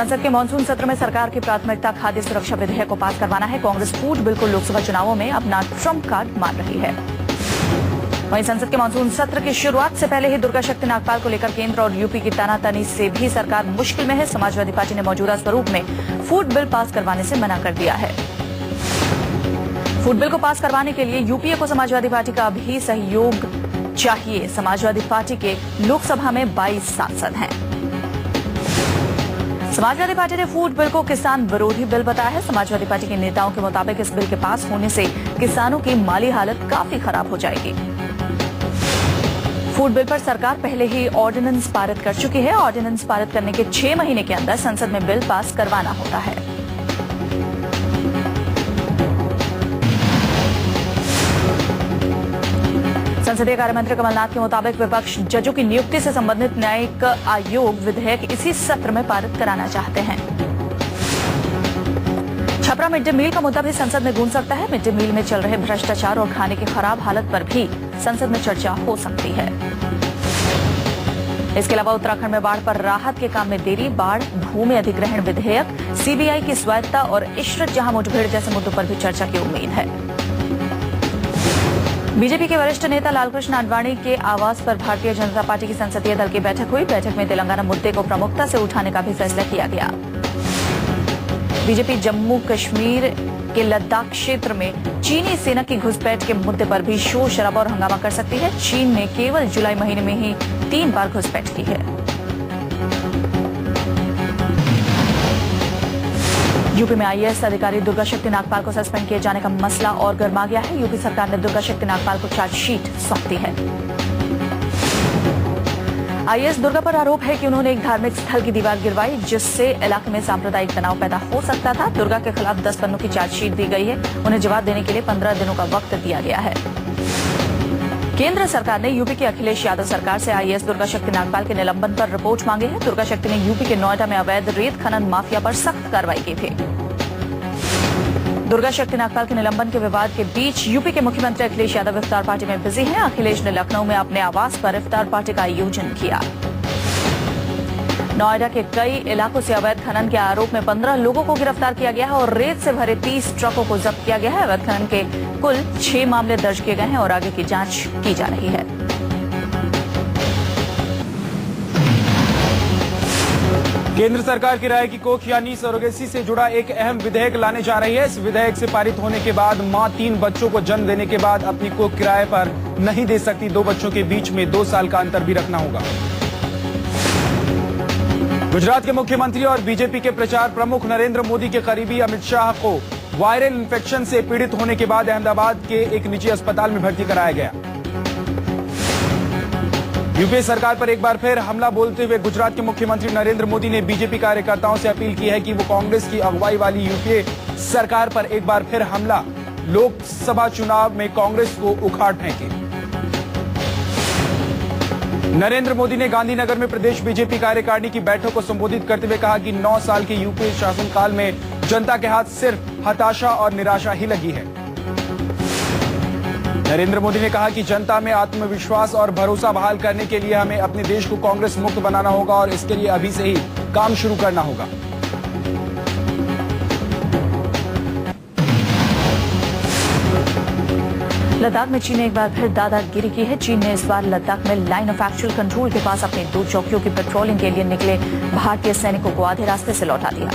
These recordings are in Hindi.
संसद के मानसून सत्र में सरकार की प्राथमिकता खाद्य सुरक्षा विधेयक को पास करवाना है। कांग्रेस फूड बिल को लोकसभा चुनावों में अपना ट्रम्प कार्ड मान रही है। वहीं संसद के मानसून सत्र की शुरुआत से पहले ही दुर्गा शक्ति नागपाल को लेकर केंद्र और यूपी की तानातनी से भी सरकार मुश्किल में है। समाजवादी पार्टी ने मौजूदा स्वरूप में फूड बिल पास करवाने से मना कर दिया है। फूड बिल को पास करवाने के लिए यूपीए को समाजवादी पार्टी का भी सहयोग चाहिए। समाजवादी पार्टी के लोकसभा में 22 सांसद हैं। समाजवादी पार्टी ने फूड बिल को किसान विरोधी बिल बताया है। समाजवादी पार्टी के नेताओं के मुताबिक इस बिल के पास होने से किसानों की माली हालत काफी खराब हो जाएगी। फूड बिल पर सरकार पहले ही ऑर्डिनेंस पारित कर चुकी है। ऑर्डिनेंस पारित करने के 6 महीने के अंदर संसद में बिल पास करवाना होता है। संसदीय कार्यमंत्री कमलनाथ के मुताबिक विपक्ष जजों की नियुक्ति से संबंधित न्यायिक आयोग विधेयक इसी सत्र में पारित कराना चाहते हैं। छपरा मिड डे मील का मुद्दा भी संसद में गूंज सकता है। मिड डे मील में चल रहे भ्रष्टाचार और खाने की खराब हालत पर भी संसद में चर्चा हो सकती है। इसके अलावा उत्तराखंड में बाढ़ पर राहत के काम में देरी, बाढ़, भूमि अधिग्रहण विधेयक, सीबीआई की स्वायत्तता और इशरत जहां मुठभेड़ जैसे मुद्दों पर भी चर्चा की उम्मीद है। बीजेपी के वरिष्ठ नेता लालकृष्ण आडवाणी के आवास पर भारतीय जनता पार्टी की संसदीय दल की बैठक हुई। बैठक में तेलंगाना मुद्दे को प्रमुखता से उठाने का भी फैसला किया गया। बीजेपी जम्मू कश्मीर के लद्दाख क्षेत्र में चीनी सेना की घुसपैठ के मुद्दे पर भी शोर शराबा और हंगामा कर सकती है। चीन ने केवल जुलाई महीने में ही 3 बार घुसपैठ की है। यूपी में आईएएस अधिकारी दुर्गा शक्ति नागपाल को सस्पेंड किए जाने का मसला और गर्मा गया है। यूपी सरकार ने दुर्गा शक्ति नागपाल को चार्जशीट सौंप दी है। आईएएस दुर्गा पर आरोप है कि उन्होंने एक धार्मिक स्थल की दीवार गिरवाई, जिससे इलाके में सांप्रदायिक तनाव पैदा हो सकता था। दुर्गा के खिलाफ 10 पन्नों की चार्जशीट दी गई है। उन्हें जवाब देने के लिए 15 दिनों का वक्त दिया गया है। केंद्र सरकार ने यूपी की अखिलेश यादव सरकार से आईएएस दुर्गा शक्ति नागपाल के निलंबन पर रिपोर्ट मांगी है। दुर्गा शक्ति ने यूपी के नोएडा में अवैध रेत खनन माफिया पर सख्त कार्रवाई की थी। दुर्गा शक्ति नागपाल के निलंबन के विवाद के बीच यूपी के मुख्यमंत्री अखिलेश यादव इफ्तार पार्टी में बिजी हैं। अखिलेश ने लखनऊ में अपने आवास पर इफ्तार पार्टी का आयोजन किया। नोएडा के कई इलाकों से अवैध खनन के आरोप में 15 लोगों को गिरफ्तार किया गया है और रेत से भरे 30 ट्रकों को जब्त किया गया है। अवैध खनन के कुल 6 मामले दर्ज किए गए हैं और आगे की जांच की जा रही है। केंद्र सरकार की राय की कोख यानी सरोगेसी से जुड़ा एक अहम विधेयक लाने जा रही है। इस विधेयक से पारित होने के बाद मां 3 बच्चों को जन्म देने के बाद अपनी कोख किराए पर नहीं दे सकती। 2 बच्चों के बीच में 2 साल का अंतर भी रखना होगा। गुजरात के मुख्यमंत्री और बीजेपी के प्रचार प्रमुख नरेंद्र मोदी के करीबी अमित शाह को वायरल इन्फेक्शन से पीड़ित होने के बाद अहमदाबाद के एक निजी अस्पताल में भर्ती कराया गया। यूपीए सरकार पर एक बार फिर हमला बोलते हुए गुजरात के मुख्यमंत्री नरेंद्र मोदी ने बीजेपी कार्यकर्ताओं से अपील की है कि वो कांग्रेस की अगुवाई वाली यूपीए सरकार पर एक बार फिर हमला लोकसभा चुनाव में कांग्रेस को उखाड़ फेंके। नरेंद्र मोदी ने गांधीनगर में प्रदेश बीजेपी कार्यकारिणी की बैठक को संबोधित करते हुए कहा कि 9 साल के यूपीए शासनकाल में जनता के हाथ सिर्फ हताशा और निराशा ही लगी है। नरेंद्र मोदी ने कहा कि जनता में आत्मविश्वास और भरोसा बहाल करने के लिए हमें अपने देश को कांग्रेस मुक्त बनाना होगा और इसके लिए अभी से ही काम शुरू करना होगा। लद्दाख में चीन ने एक बार फिर दादागिरी की है। चीन ने इस बार लद्दाख में लाइन ऑफ एक्चुअल कंट्रोल के पास अपनी 2 चौकियों की पेट्रोलिंग के लिए निकले भारतीय सैनिकों को आधे रास्ते से लौटा दिया।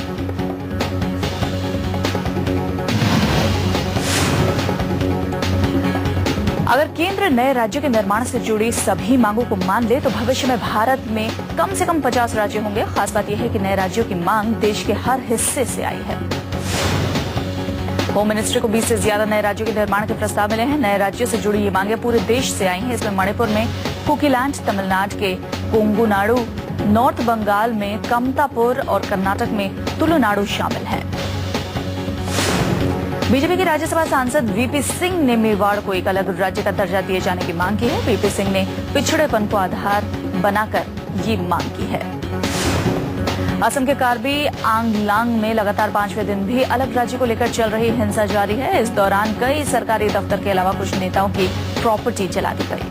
अगर केंद्र नए राज्यों के निर्माण से जुड़ी सभी मांगों को मान ले तो भविष्य में भारत में कम से कम 50 राज्य होंगे। खास बात यह है कि नए राज्यों की मांग देश के हर हिस्से से आई है। होम मिनिस्ट्री को 20 से ज्यादा नए राज्यों के निर्माण के प्रस्ताव मिले हैं। नए राज्यों से जुड़ी ये मांगे पूरे देश से आई हैं। इसमें मणिपुर में कुकीलैंड, तमिलनाडु के कोंगुनाडु, नॉर्थ बंगाल में कमतापुर और कर्नाटक में तुलुनाडु शामिल हैं। बीजेपी के राज्यसभा सांसद वीपी सिंह ने मेवाड़ को एक अलग राज्य का दर्जा दिए जाने की मांग की है। वीपी सिंह ने पिछड़ेपन को आधार बनाकर ये मांग की है। असम के कार्बी आंगलांग में लगातार 5वें दिन भी अलग राज्य को लेकर चल रही हिंसा जारी है। इस दौरान कई सरकारी दफ्तर के अलावा कुछ नेताओं की प्रॉपर्टी जला दी गई।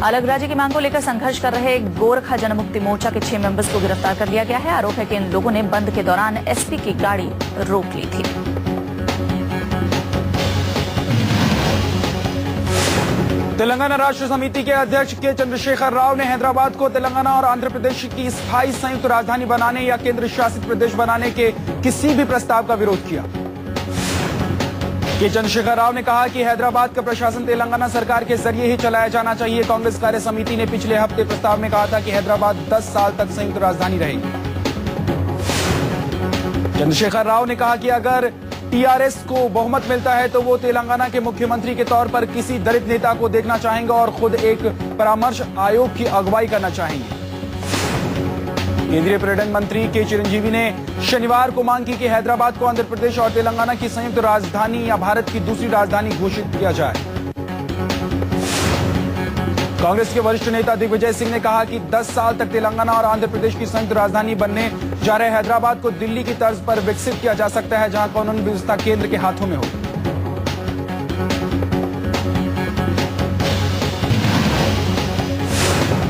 अलग राज्य की मांग को लेकर संघर्ष कर रहे गोरखा जनमुक्ति मोर्चा के 6 मेंबर्स को गिरफ्तार कर लिया गया है। आरोप है कि इन लोगों ने बंद के दौरान एसपी की गाड़ी रोक ली थी। तेलंगाना राष्ट्र समिति के अध्यक्ष के चंद्रशेखर राव ने हैदराबाद को तेलंगाना और आंध्र प्रदेश की स्थायी संयुक्त राजधानी बनाने या केंद्र शासित प्रदेश बनाने के किसी भी प्रस्ताव का विरोध किया। के चंद्रशेखर राव ने कहा कि हैदराबाद का प्रशासन तेलंगाना सरकार के जरिए ही चलाया जाना चाहिए। कांग्रेस कार्य समिति ने पिछले हफ्ते प्रस्ताव में कहा था कि हैदराबाद 10 साल तक संयुक्त राजधानी रहेगी। चंद्रशेखर राव ने कहा कि अगर टीआरएस को बहुमत मिलता है तो वो तेलंगाना के मुख्यमंत्री के तौर पर किसी दलित नेता को देखना चाहेंगे और खुद एक परामर्श आयोग की अगुवाई करना चाहेंगे। केंद्रीय पर्यटन मंत्री के चिरंजीवी ने शनिवार को मांग की कि हैदराबाद को आंध्र प्रदेश और तेलंगाना की संयुक्त राजधानी या भारत की दूसरी राजधानी घोषित किया जाए। कांग्रेस के वरिष्ठ नेता दिग्विजय सिंह ने कहा कि 10 साल तक तेलंगाना और आंध्र प्रदेश की संयुक्त राजधानी बनने जा रहे हैदराबाद को दिल्ली की तर्ज पर विकसित किया जा सकता है, जहां कानून व्यवस्था केंद्र के हाथों में हो।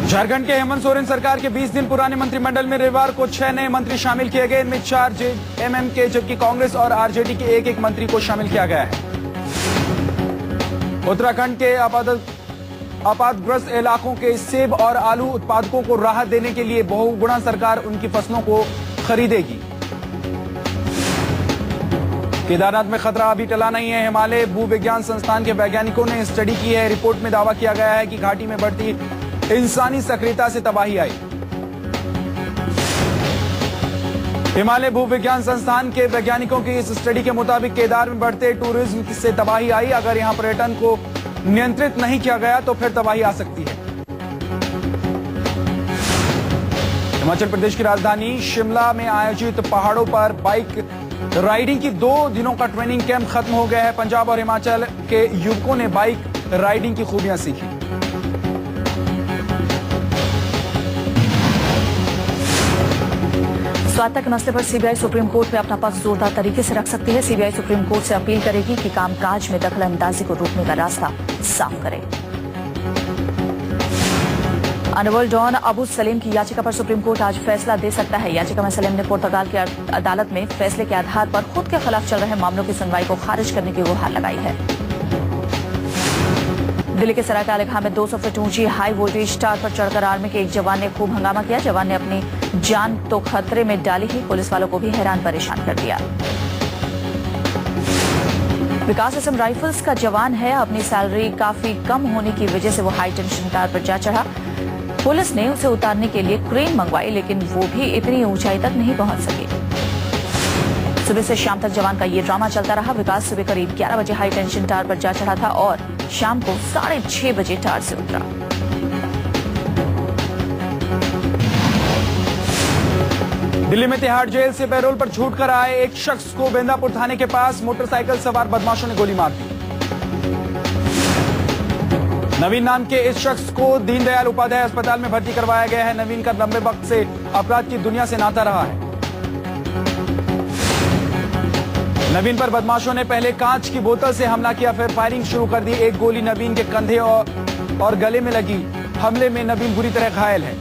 झारखंड के हेमंत सोरेन सरकार के 20 दिन पुराने मंत्रिमंडल में रविवार को 6 नए मंत्री शामिल किए गए। इनमें 4 जेएमएम के, जबकि कांग्रेस और आरजेडी के एक मंत्री को शामिल किया गया है। उत्तराखंड के आपातग्रस्त इलाकों के सेब और आलू उत्पादकों को राहत देने के लिए बहुगुणा सरकार उनकी फसलों को खरीदेगी। केदारनाथ में खतरा अभी टला नहीं है। हिमालय भूविज्ञान संस्थान के वैज्ञानिकों ने स्टडी की है। रिपोर्ट में दावा किया गया है कि घाटी में बढ़ती इंसानी सक्रियता से तबाही आई। हिमालय भूविज्ञान संस्थान के वैज्ञानिकों की इस स्टडी के मुताबिक केदार में बढ़ते टूरिज्म से तबाही आई। अगर यहां पर्यटन को नियंत्रित नहीं किया गया तो फिर तबाही आ सकती है। हिमाचल प्रदेश की राजधानी शिमला में आयोजित पहाड़ों पर बाइक राइडिंग की 2 दिनों का ट्रेनिंग कैंप खत्म हो गया है। पंजाब और हिमाचल के युवकों ने बाइक राइडिंग की खूबियां सीखी। स्वायत्तता के मसले पर सीबीआई सुप्रीम कोर्ट में अपना पक्ष जोरदार तरीके से रख सकती है। सीबीआई सुप्रीम कोर्ट से अपील करेगी कि कामकाज में दखल-अंदाजी को रोकने का रास्ता साफ करे। अनवल डॉन अबू सलीम की याचिका पर सुप्रीम कोर्ट आज फैसला दे सकता है। याचिका में सलीम ने पुर्तगाल की अदालत में फैसले के आधार पर खुद के खिलाफ चल रहे मामलों की सुनवाई को खारिज करने की गुहार लगाई है। दिल्ली के सरायकाले खां में 200 फीट ऊंची हाई वोल्टेज टावर पर चढ़कर आर्मी के एक जवान ने खूब हंगामा किया। जवान ने अपनी जान तो खतरे में डाली ही, पुलिस वालों को भी हैरान परेशान कर दिया। विकास असम राइफल्स का जवान है। अपनी सैलरी काफी कम होने की वजह से वो हाई टेंशन टावर पर जा चढ़ा। पुलिस ने उसे उतारने के लिए क्रेन मंगवाई, लेकिन वो भी इतनी ऊंचाई तक नहीं पहुंच सकी। सुबह से शाम तक जवान का ये ड्रामा चलता रहा। विकास सुबह करीब 11 बजे हाई टेंशन टावर पर जा चढ़ा था और शाम को 6:30 बजे टावर से उतरा। दिल्ली में तिहाड़ जेल से पैरोल पर छूटकर आए एक शख्स को बेंदापुर थाने के पास मोटरसाइकिल सवार बदमाशों ने गोली मार दी। नवीन नाम के इस शख्स को दीनदयाल उपाध्याय अस्पताल में भर्ती करवाया गया है। नवीन का लंबे वक्त से अपराध की दुनिया से नाता रहा है। नवीन पर बदमाशों ने पहले कांच की बोतल से हमला किया, फिर फायरिंग शुरू कर दी। एक गोली नवीन के कंधे और गले में लगी। हमले में नवीन बुरी तरह घायल है।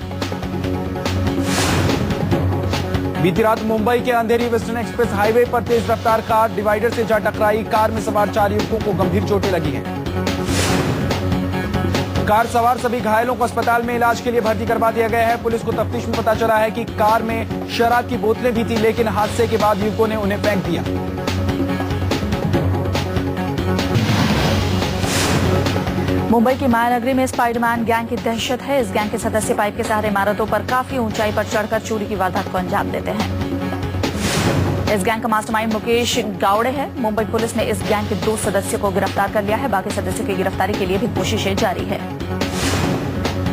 बीती रात मुंबई के अंधेरी वेस्टर्न एक्सप्रेस हाईवे पर तेज रफ्तार कार डिवाइडर से जा टकराई। कार में सवार 4 युवकों को गंभीर चोटें लगी हैं। कार सवार सभी घायलों को अस्पताल में इलाज के लिए भर्ती करवा दिया गया है। पुलिस को तफ्तीश में पता चला है कि कार में शराब की बोतलें भी थी, लेकिन हादसे के बाद युवकों ने उन्हें फेंक दिया। मुंबई की मायानगरी में स्पाइडरमैन गैंग की दहशत है। इस गैंग के सदस्य पाइप के सहारे इमारतों पर काफी ऊंचाई पर चढ़कर चोरी की वारदात को अंजाम देते हैं। इस गैंग का मास्टरमाइंड मुकेश गावड़े है। मुंबई पुलिस ने इस गैंग के 2 सदस्यों को गिरफ्तार कर लिया है। बाकी सदस्यों की गिरफ्तारी के लिए भी कोशिशें जारी है।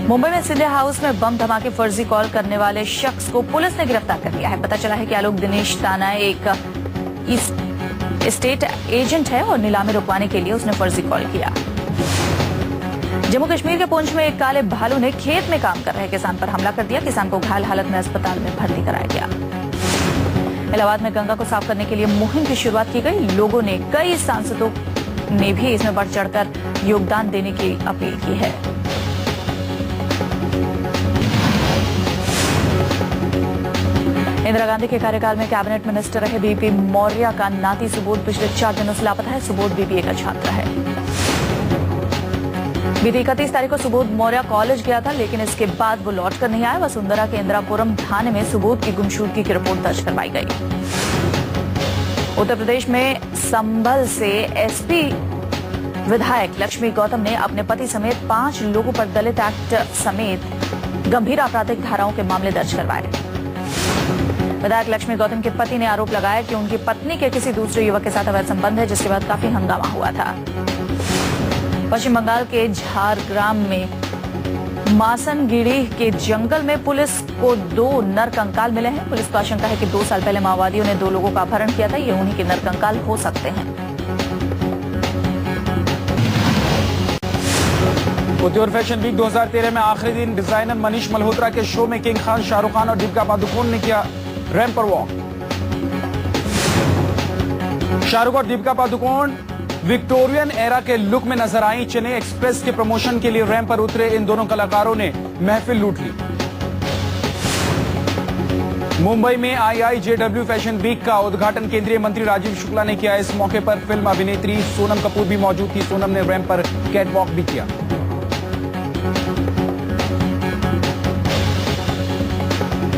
मुंबई में सिंधिया हाउस में बम धमाके फर्जी कॉल करने वाले शख्स को पुलिस ने गिरफ्तार कर लिया है। पता चला है कि आलोक दिनेश ताना एक स्टेट एजेंट है और नीलामी रुकवाने के लिए उसने फर्जी कॉल किया। जम्मू कश्मीर के पुंछ में एक काले भालू ने खेत में काम कर रहे किसान पर हमला कर दिया। किसान को घायल हालत में अस्पताल में भर्ती कराया गया। इलाहाबाद में गंगा को साफ करने के लिए मुहिम की शुरुआत की गई। लोगों ने, कई सांसदों ने भी इसमें बढ़ चढ़कर योगदान देने की अपील की है। इंदिरा गांधी के कार्यकाल में कैबिनेट मिनिस्टर रहे बीपी मौर्य का नाती सुबोध पिछले 4 दिनों से लापता है। सुबोध बीबीए का छात्र है। बीती 31 तारीख को सुबोध मौर्य कॉलेज गया था, लेकिन इसके बाद वो लौटकर नहीं आया। वसुंधरा के इंदिरापुरम थाने में सुबोध की गुमशुदगी की रिपोर्ट दर्ज करवाई गई। उत्तर प्रदेश में संभल से एसपी विधायक लक्ष्मी गौतम ने अपने पति समेत 5 लोगों पर दलित एक्ट समेत गंभीर आपराधिक धाराओं के मामले दर्ज करवाए। विधायक लक्ष्मी गौतम के पति ने आरोप लगाया कि उनकी पत्नी के किसी दूसरे युवक के साथ अवैध संबंध है, जिसके बाद काफी हंगामा हुआ था। पश्चिम बंगाल के झारग्राम में मासनगिरी के जंगल में पुलिस को 2 नरकंकाल मिले हैं। पुलिस को आशंका है कि 2 साल पहले माओवादियों ने 2 लोगों का अपहरण किया था। ये उन्हीं के नरकंकाल हो सकते हैं। कुतूर फैशन वीक 2013 में आखिरी दिन डिजाइनर मनीष मल्होत्रा के शो में किंग खान, शाहरुख खान और दीपिका पादुकोण ने किया रैंप पर वॉक। शाहरुख और दीपिका पादुकोण विक्टोरियन एरा के लुक में नजर आई। चेन्नई एक्सप्रेस के प्रमोशन के लिए रैंप पर उतरे इन दोनों कलाकारों ने महफिल लूट ली। मुंबई में IIJW फैशन वीक का उद्घाटन केंद्रीय मंत्री राजीव शुक्ला ने किया। इस मौके पर फिल्म अभिनेत्री सोनम कपूर भी मौजूद थी। सोनम ने रैंप पर कैटवॉक भी किया।